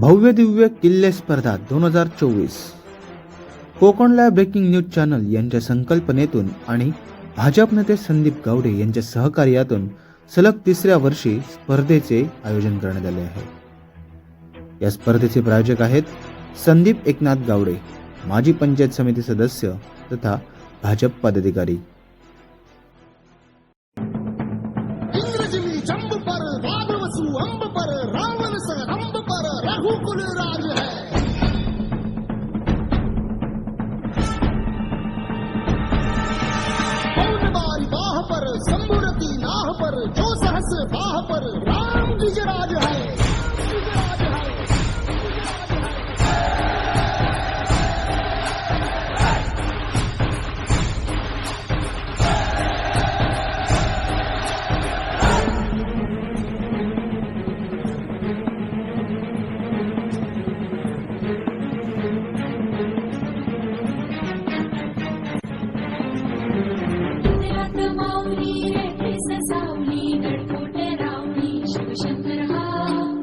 भव्य दिव्य किल्ले स्पर्धा 2024 कोकणला ब्रेकिंग न्यूज चॅनल यांच्या संकल्पनेतून आणि भाजप नेते संदीप गावडे यांच्या सहकार्यातून सलग तिसऱ्या वर्षी स्पर्धेचे आयोजन करण्यात आले आहे। या स्पर्धेचे प्रायोजक आहेत संदीप एकनाथ गावडे, माजी पंचायत समिती सदस्य तथा भाजप पदाधिकारी। रघुकुल राज है। बारी बाह पर शंभुरती नाह पर जो सहस बाह पर राम गिजराज है।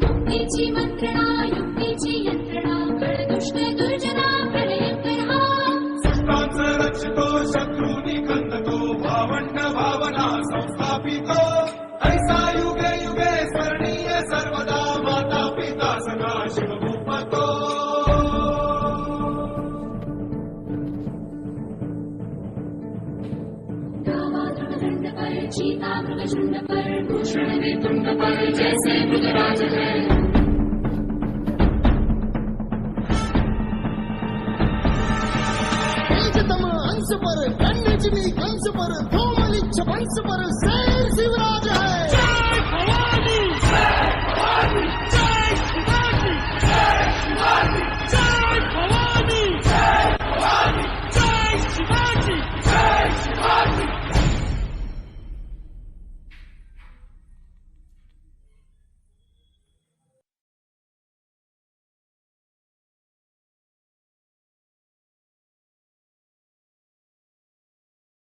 युक्तीची मंत्रणा युक्तीची यंत्रणा दुष्ट दुर्जना प्रलयंकर हा संतांचं रक्षितो शत्रूंनी खंदतो भावंड भावना संस्थापितो ऐसा युगे युगे स्मरणीय सर्वदा माता पिता सदा शिवभूपतो। दंड पर चीता मृगशुंड पर भूषण वेतुंड पर जैसे मृगराज है। तेजतम अंश पर कंस पर धूमलिच्छ वंश पर